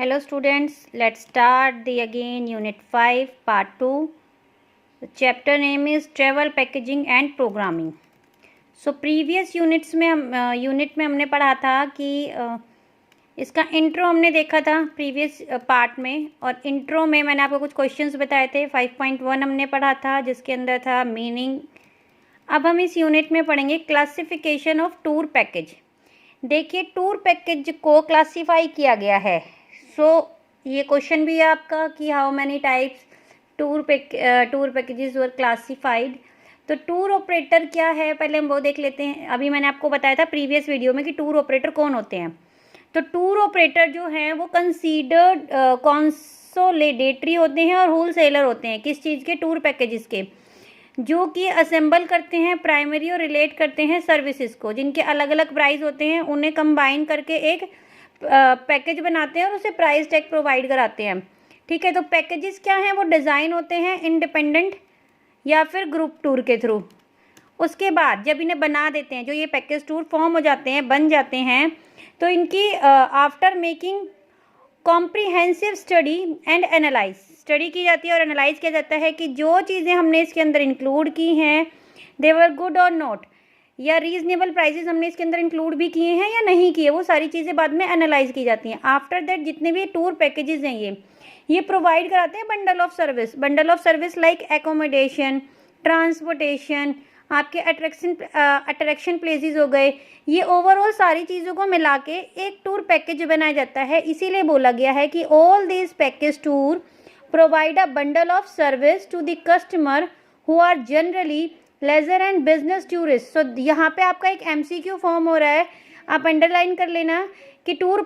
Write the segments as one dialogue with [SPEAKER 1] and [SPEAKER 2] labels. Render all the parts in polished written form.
[SPEAKER 1] Hello students, let's start the again unit 5 part 2. The chapter name is travel packaging and programming. So previous unit में हमने पढ़ा था कि इसका intro हमने देखा था प्रीवियस पार्ट में, और इंट्रो में मैंने आपको कुछ क्वेश्चंस बताए थे। 5.1 हमने पढ़ा था जिसके अंदर था मीनिंग। अब हम इस यूनिट में पढ़ेंगे क्लासिफिकेशन ऑफ टूर पैकेज। देखिए, टूर पैकेज को क्लासीफाई किया गया है। ये क्वेश्चन भी है आपका कि how many types tour packages were classified. तो टूर ऑपरेटर क्या है, पहले हम वो देख लेते हैं। अभी मैंने आपको बताया था प्रीवियस वीडियो में कि टूर ऑपरेटर कौन होते हैं। तो टूर ऑपरेटर जो हैं वो कंसीडर्ड कंसोलिडेटरी होते हैं और होलसेलर होते हैं। किस चीज़ के? टूर पैकेजेस के, जो कि असेंबल करते हैं प्राइमरी और रिलेट करते हैं सर्विसेज को, जिनके अलग अलग प्राइस होते हैं, उन्हें कंबाइन करके एक पैकेज बनाते हैं और उसे प्राइस टैग प्रोवाइड कराते हैं। ठीक है, तो पैकेजेस क्या हैं? वो डिज़ाइन होते हैं इंडिपेंडेंट या फिर ग्रुप टूर के थ्रू। उसके बाद जब इन्हें बना देते हैं, जो ये पैकेज टूर फॉर्म हो जाते हैं, बन जाते हैं, तो इनकी after making comprehensive study and analyse, study की जाती है और एनालाइज किया जाता है कि जो चीज़ें हमने इसके अंदर इंक्लूड की हैं दे वर गुड और नॉट, या रीजनेबल प्राइसेस हमने इसके अंदर इंक्लूड भी किए हैं या नहीं किए, वो सारी चीज़ें बाद में एनालाइज की जाती हैं। आफ्टर दैट जितने भी टूर पैकेजेस हैं ये प्रोवाइड कराते हैं bundle of service like accommodation, transportation, आपके अट्रैक्शन प्लेसेस हो गए। ये ओवरऑल सारी चीज़ों को मिला के एक टूर पैकेज बनाया जाता है। इसीलिए बोला गया है कि all this package tour provide a bundle of service to the customer who are generally leisure and business tourist. So यहाँ पे आपका एक MCQ फॉर्म हो रहा है, आप अंडरलाइन कर लेना कि टूर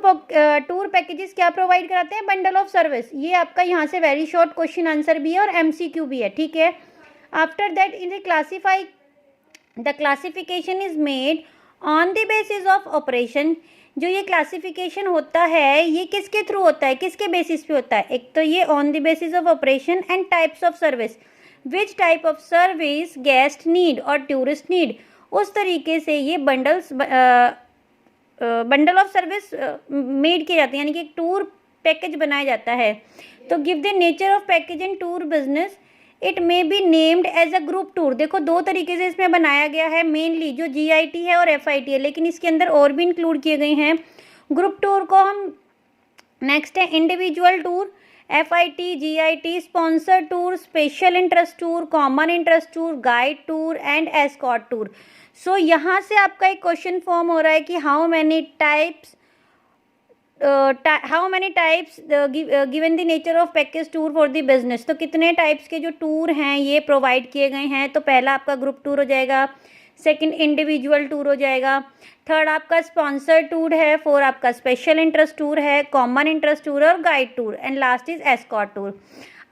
[SPEAKER 1] पैकेजेस क्या प्रोवाइड कराते हैं? Bundle of service. ये आपका यहाँ से वेरी शॉर्ट क्वेश्चन आंसर भी है और MCQ भी है। ठीक है, after that in the classification is made on the basis of operation. जो ये क्लासिफिकेशन होता है ये किसके थ्रू होता है, किसके बेसिस पे होता है? एक तो ये on the basis of operation and types of service, which type of service guest need और टूरिस्ट नीड। उस तरीके से ये बंडल ऑफ सर्विस मेड की जाती है, यानी कि एक टूर पैकेज बनाया जाता है। तो give the nature of package in tour business, it may be named as a group tour. देखो, दो तरीके से इसमें बनाया गया है, मेनली जो GIT है और FIT है, लेकिन इसके अंदर और भी इंक्लूड किए गए हैं। ग्रुप टूर को हम नेक्स्ट है individual tour, FIT, GIT, sponsor tour, special interest tour, common interest tour, guide tour and escort tour. So यहाँ से आपका एक क्वेश्चन फॉर्म हो रहा है कि how many types given the nature of package tour for the business. तो कितने टाइप्स के जो टूर हैं ये प्रोवाइड किए गए हैं? तो पहला आपका ग्रुप टूर हो जाएगा, सेकंड इंडिविजुअल टूर हो जाएगा, थर्ड आपका स्पॉन्सर टूर है, फोर आपका स्पेशल इंटरेस्ट टूर है, कॉमन इंटरेस्ट टूर और guide tour, and last is escort tour.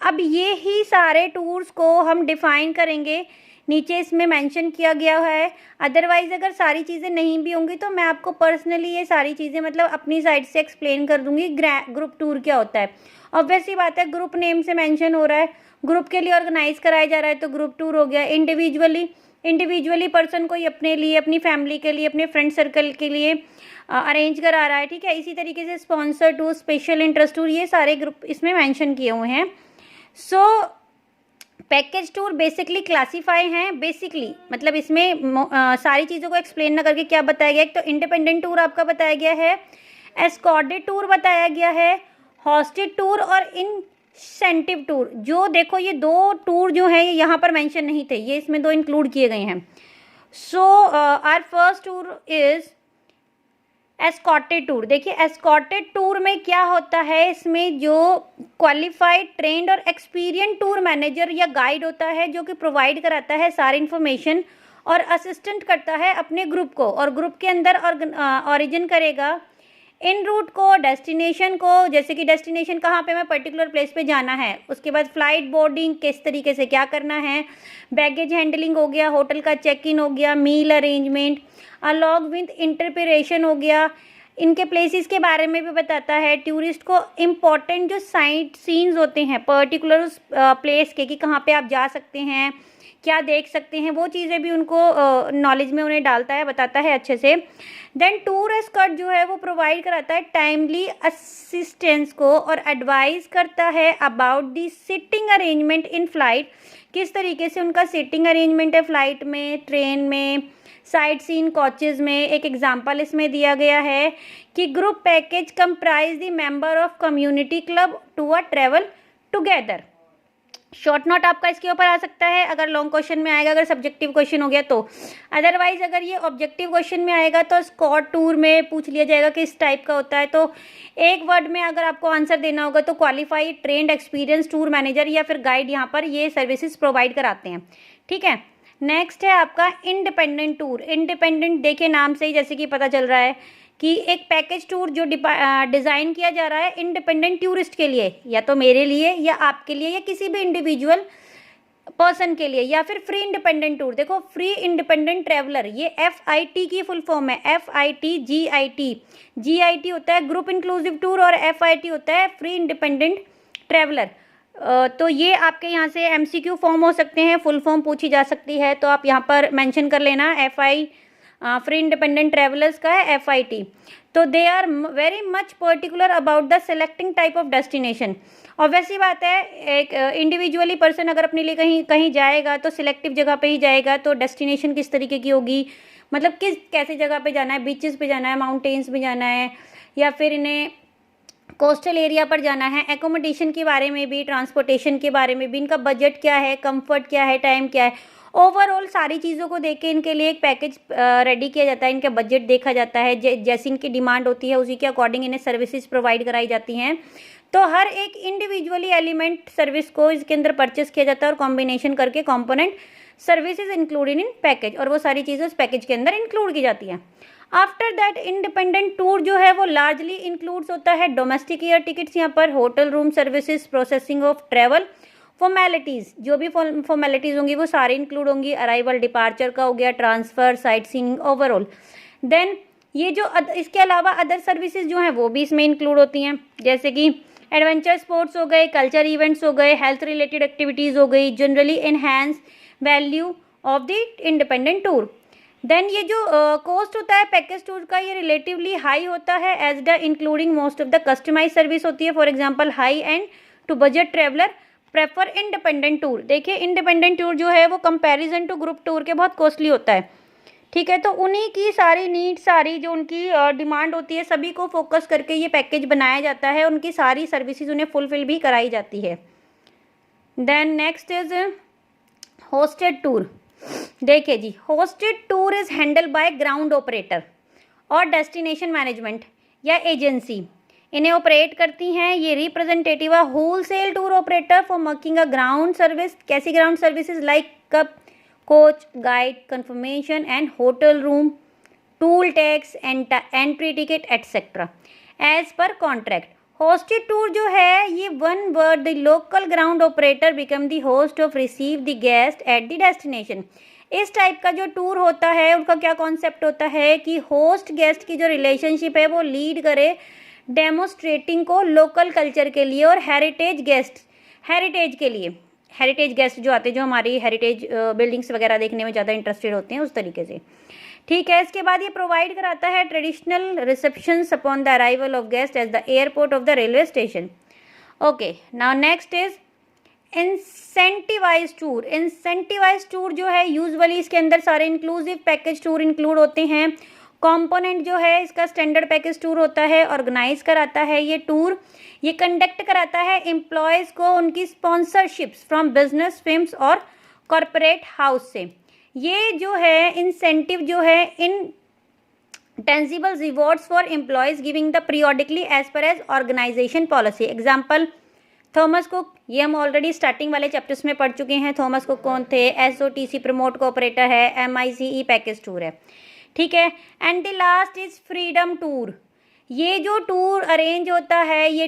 [SPEAKER 1] अब ये ही सारे टूर्स को हम डिफाइन करेंगे, नीचे इसमें मेंशन किया गया है। अदरवाइज अगर सारी चीज़ें नहीं भी होंगी तो मैं आपको पर्सनली ये सारी चीज़ें मतलब अपनी साइड से एक्सप्लेन कर दूंगी ग्रुप टूर क्या होता है। ऑब्वियस सी बात है, ग्रुप नेम से मेंशन हो रहा है, ग्रुप के लिए ऑर्गेनाइज कराया जा रहा है तो ग्रुप टूर हो गया। इंडिविजुअली पर्सन कोई अपने लिए, अपनी फैमिली के लिए, अपने फ्रेंड सर्कल के लिए अरेंज करा रहा है। ठीक है, इसी तरीके से sponsor tour, special interest tour, ये सारे ग्रुप इसमें मेंशन किए हुए हैं। सो पैकेज टूर बेसिकली क्लासीफाई हैं, बेसिकली मतलब इसमें सारी चीज़ों को एक्सप्लेन ना करके क्या बताया गया, एक तो इंडिपेंडेंट टूर आपका बताया गया है, एस्कॉर्टेड टूर बताया गया है, हॉस्टेड टूर और इंसेंटिव टूर। जो देखो ये दो टूर जो है ये यहाँ पर मेंशन नहीं थे, ये इसमें दो इंक्लूड किए गए हैं। So our first tour is escorted tour. देखिए, एस्कॉर्टेड टूर में क्या होता है, इसमें जो क्वालिफाइड, ट्रेंड और एक्सपीरियंस टूर मैनेजर या गाइड होता है जो कि प्रोवाइड कराता है सारी इन्फॉर्मेशन और असिस्टेंट करता है अपने ग्रुप को, और ग्रुप के अंदर ऑरिजिन करेगा इन रूट को, डेस्टिनेशन को, जैसे कि डेस्टिनेशन कहाँ पे, मैं पर्टिकुलर प्लेस पे जाना है, उसके बाद फ्लाइट बोर्डिंग किस तरीके से क्या करना है, बैगेज हैंडलिंग हो गया, होटल का चेक इन हो गया, मील अरेंजमेंट, अलॉन्ग विथ इंटरप्रिटेशन हो गया, इनके प्लेसेस के बारे में भी बताता है। टूरिस्ट को इम्पॉर्टेंट जो साइट सीन्स होते हैं पर्टिकुलर उस प्लेस के, कि कहाँ पे आप जा सकते हैं, क्या देख सकते हैं, वो चीज़ें भी उनको नॉलेज में उन्हें डालता है, बताता है अच्छे से। देन टूर एस्कॉर्ट जो है वो प्रोवाइड कराता है टाइमली असिस्टेंस को और एडवाइस करता है about the seating arrangement in flight, किस तरीके से उनका सिटिंग अरेंजमेंट है फ्लाइट में, ट्रेन में, साइट सीन कोचेज़ में। एक एग्जांपल इसमें दिया गया है कि group package comprise the member of community club to a travel together. Short note आपका इसके ऊपर आ सकता है अगर लॉन्ग क्वेश्चन में आएगा, अगर सब्जेक्टिव क्वेश्चन हो गया तो। अदरवाइज अगर ये ऑब्जेक्टिव क्वेश्चन में आएगा तो स्कॉट टूर में पूछ लिया जाएगा कि इस टाइप का होता है, तो एक वर्ड में अगर आपको आंसर देना होगा तो qualified trend experience tour manager या फिर गाइड यहाँ पर ये सर्विसेज प्रोवाइड कराते हैं। ठीक है, नेक्स्ट है आपका इंडिपेंडेंट टूर। इंडिपेंडेंट देखिए नाम से ही जैसे कि पता चल रहा है कि एक पैकेज टूर जो डिज़ाइन किया जा रहा है इंडिपेंडेंट टूरिस्ट के लिए, या तो मेरे लिए या आपके लिए या किसी भी इंडिविजुअल पर्सन के लिए, या फिर फ्री इंडिपेंडेंट टूर। देखो फ्री इंडिपेंडेंट ट्रैवलर, ये FIT की फुल फॉर्म है, FIT GIT। GIT होता है ग्रुप इंक्लूसिव टूर और FIT होता है फ्री इंडिपेंडेंट ट्रैवलर। तो ये आपके यहाँ से MCQ फॉर्म हो सकते हैं, फुल फॉर्म पूछी जा सकती है, तो आप यहाँ पर मेंशन कर लेना फ्री इंडिपेंडेंट ट्रैवलर्स का है FIT। तो they are very much particular about the selecting type of destination. Obviously बात है, एक इंडिविजुअली पर्सन अगर अपने लिए कहीं कहीं जाएगा तो सिलेक्टिव जगह पे ही जाएगा, तो डेस्टिनेशन किस तरीके की होगी, मतलब कैसी जगह पे जाना है, बीचेस पे जाना है, माउंटेन्स पे जाना है, या फिर इन्हें कोस्टल एरिया पर जाना है, एकोमोडेशन के बारे में भी, ट्रांसपोर्टेशन के बारे में भी, इनका बजट क्या है, कंफर्ट क्या है, टाइम क्या है, ओवरऑल सारी चीज़ों को देख के इनके लिए एक पैकेज रेडी किया जाता है, इनका बजट देखा जाता है, जैसी इनकी डिमांड होती है उसी के अकॉर्डिंग इन्हें सर्विसेज प्रोवाइड कराई जाती हैं। तो हर एक इंडिविजुअली एलिमेंट सर्विस को इसके अंदर परचेस किया जाता है और कॉम्बिनेशन करके component services included in package, और वो सारी चीज़ें उस पैकेज के अंदर इंक्लूड की जाती हैं। आफ्टर दैट इंडिपेंडेंट टूर जो है वो लार्जली इंक्लूड्स होता है डोमेस्टिक एयर टिकट्स, यहाँ पर hotel room services, processing of travel formalities, जो भी फॉर्मेलिटीज़ होंगी वो सारी इंक्लूड होंगी, अराइवल डिपार्चर का हो गया, transfer, sightseeing, overall. Then ये जो इसके अलावा अदर सर्विसेज जो हैं वो भी इसमें इंक्लूड होती हैं, जैसे कि एडवेंचर स्पोर्ट्स हो गए, कल्चर इवेंट्स हो गए, हेल्थ रिलेटेड एक्टिविटीज़ हो गई, generally enhance value of the independent tour. Then ये जो कॉस्ट होता है पैकेज टूर का, ये रिलेटिवली हाई होता है as the including most of the customize service होती है। For example high end to budget traveller prefer independent tour. देखिए इंडिपेंडेंट टूर जो है वो कंपैरिजन टू ग्रुप टूर के बहुत कॉस्टली होता है। ठीक है, तो उन्हीं की सारी नीड, सारी जो उनकी डिमांड होती है, सभी को फोकस करके ये पैकेज बनाया जाता है, उनकी सारी सर्विसेज उन्हें फुलफिल भी कराई जाती है। Then next is hosted tour. देखिए जी, hosted tour is handle by ground operator और डेस्टिनेशन मैनेजमेंट या एजेंसी, इन्हें ऑपरेट करती हैं ये representative wholesale tour operator for making a ground service. कैसी ground services? Like cab, coach, guide, confirmation and hotel room, toll tax, entry ticket etcetera as per contract. Hosted tour जो है ये one word the local ground operator become the host of receive the guest at the destination. इस type का जो tour होता है उनका क्या कॉन्सेप्ट होता है कि होस्ट गेस्ट की जो रिलेशनशिप है वो लीड करे डेमोस्ट्रेटिंग को लोकल कल्चर के लिए और हेरिटेज के लिए, हेरिटेज गेस्ट जो आते हैं, जो हमारी हेरिटेज बिल्डिंग्स वगैरह देखने में ज़्यादा इंटरेस्टेड होते हैं, उस तरीके से। ठीक है, इसके बाद ये प्रोवाइड कराता है traditional receptions upon the arrival of guest at the airport of the railway station. Okay, now next is incentivize tour. Incentivize tour जो है यूजुअली इसके अंदर सारे इंक्लूसिव पैकेज टूर इंक्लूड होते हैं। कंपोनेंट जो है इसका स्टैंडर्ड पैकेज टूर होता है, ऑर्गेनाइज कराता है ये टूर, ये कंडक्ट कराता है एम्प्लॉयज़ को उनकी स्पॉन्सरशिप्स फ्रॉम बिजनेस, फिल्म्स और कॉरपोरेट हाउस से। ये जो है इंसेंटिव जो है in tangible rewards for employees giving the periodically as per as organisation policy. Example Thomas Cook, ये हम ऑलरेडी स्टार्टिंग वाले चैप्टर्स में पढ़ चुके हैं। थॉमस कुक कौन थे? SOTC प्रमोट कोऑपरेटर है, MICE पैकेज टूर है। ठीक है, and the last is freedom tour. ये जो टूर अरेंज होता है ये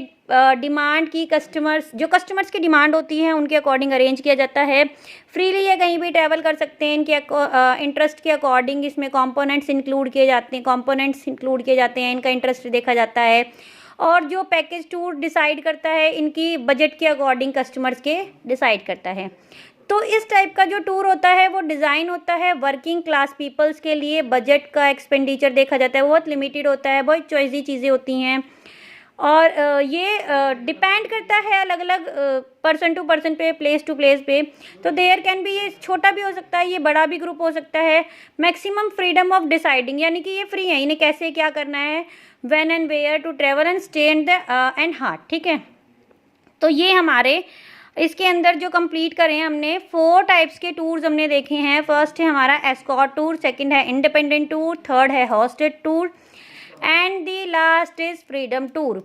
[SPEAKER 1] डिमांड की कस्टमर्स की डिमांड होती है उनके अकॉर्डिंग अरेंज किया जाता है। फ्रीली ये कहीं भी ट्रैवल कर सकते हैं, इनके इंटरेस्ट के अकॉर्डिंग इसमें कंपोनेंट्स इंक्लूड किए जाते हैं, इनका इंटरेस्ट देखा जाता है, और जो पैकेज टूर डिसाइड करता है इनकी बजट के अकॉर्डिंग कस्टमर्स के डिसाइड करता है। तो इस टाइप का जो टूर होता है वो डिज़ाइन होता है वर्किंग क्लास पीपल्स के लिए। बजट का एक्सपेंडिचर देखा जाता है बहुत लिमिटेड होता है, बहुत चॉइसी चीज़ें होती हैं, और ये डिपेंड करता है अलग अलग पर्सन टू पर्सन पे, प्लेस टू प्लेस पे। तो देयर कैन बी, ये छोटा भी हो सकता है, ये बड़ा भी ग्रुप हो सकता है। मैक्सिमम फ्रीडम ऑफ डिसाइडिंग, यानी कि ये फ्री है, इन्हें कैसे क्या करना है, when and where to travel and stay and and heart. ठीक है, तो ये हमारे इसके अंदर जो कंप्लीट करें हमने 4 टाइप्स के टूर्स हमने देखे हैं। फर्स्ट है हमारा एस्कॉर्ट टूर, सेकंड है इंडिपेंडेंट टूर, थर्ड है hosted tour and the last is freedom tour.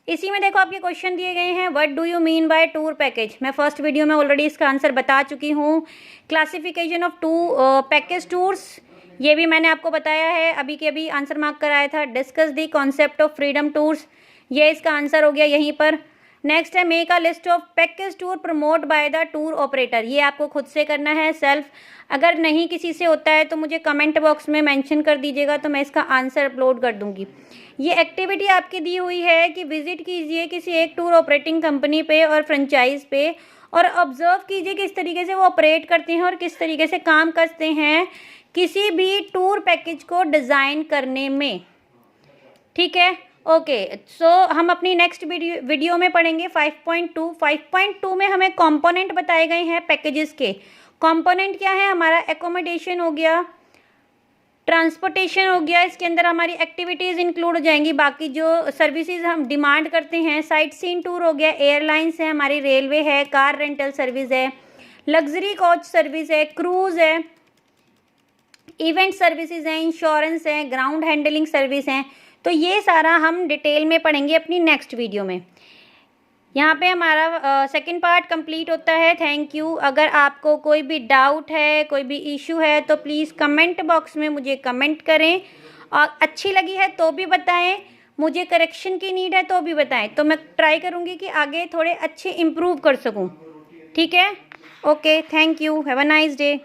[SPEAKER 1] इसी में देखो आपके क्वेश्चन दिए गए हैं, what do you mean by tour package. मैं फर्स्ट वीडियो में ऑलरेडी इसका आंसर बता चुकी हूँ। क्लासिफिकेशन ऑफ पैकेज टूर्स, ये भी मैंने आपको बताया है, अभी के अभी आंसर मार्क कराया था। Discuss the concept of freedom tours, ये इसका आंसर हो गया यहीं पर। नेक्स्ट है make a list of package tour promote by the tour operator, ये आपको खुद से करना है सेल्फ। अगर नहीं किसी से होता है तो मुझे कमेंट बॉक्स में मेंशन कर दीजिएगा, तो मैं इसका आंसर अपलोड कर दूंगी। ये एक्टिविटी आपकी दी हुई है कि विजिट कीजिए किसी एक टूर ऑपरेटिंग कंपनी पे और फ्रेंचाइज पे, और ऑब्जर्व कीजिए किस तरीके से वो ऑपरेट करते हैं और किस तरीके से काम करते हैं किसी भी टूर पैकेज को डिज़ाइन करने में। ठीक है, ओके। सो हम अपनी नेक्स्ट वीडियो में पढ़ेंगे 5.2। 5.2 में हमें कंपोनेंट बताए गए हैं पैकेजेस के। कंपोनेंट क्या है हमारा, एकोमोडेशन हो गया, ट्रांसपोर्टेशन हो गया, इसके अंदर हमारी एक्टिविटीज़ इंक्लूड हो जाएंगी, बाकी जो सर्विसेज हम डिमांड करते हैं। साइट सीन टूर हो गया, एयरलाइंस है हमारी, रेलवे है, कार रेंटल सर्विस है, लग्जरी कोच सर्विस है, क्रूज़ है, इवेंट सर्विसेज हैं, इंश्योरेंस है, ग्राउंड हैंडलिंग सर्विस हैं। तो ये सारा हम डिटेल में पढ़ेंगे अपनी नेक्स्ट वीडियो में। यहाँ पे हमारा सेकंड पार्ट कंप्लीट होता है। Thank you. अगर आपको कोई भी डाउट है, कोई भी इशू है, तो प्लीज़ कमेंट बॉक्स में मुझे कमेंट करें, और अच्छी लगी है तो भी बताएं, मुझे करेक्शन की नीड है तो भी बताएं, तो मैं ट्राई करूँगी कि आगे थोड़े अच्छे इम्प्रूव कर सकूँ। ठीक है, okay, thank you, have a nice day.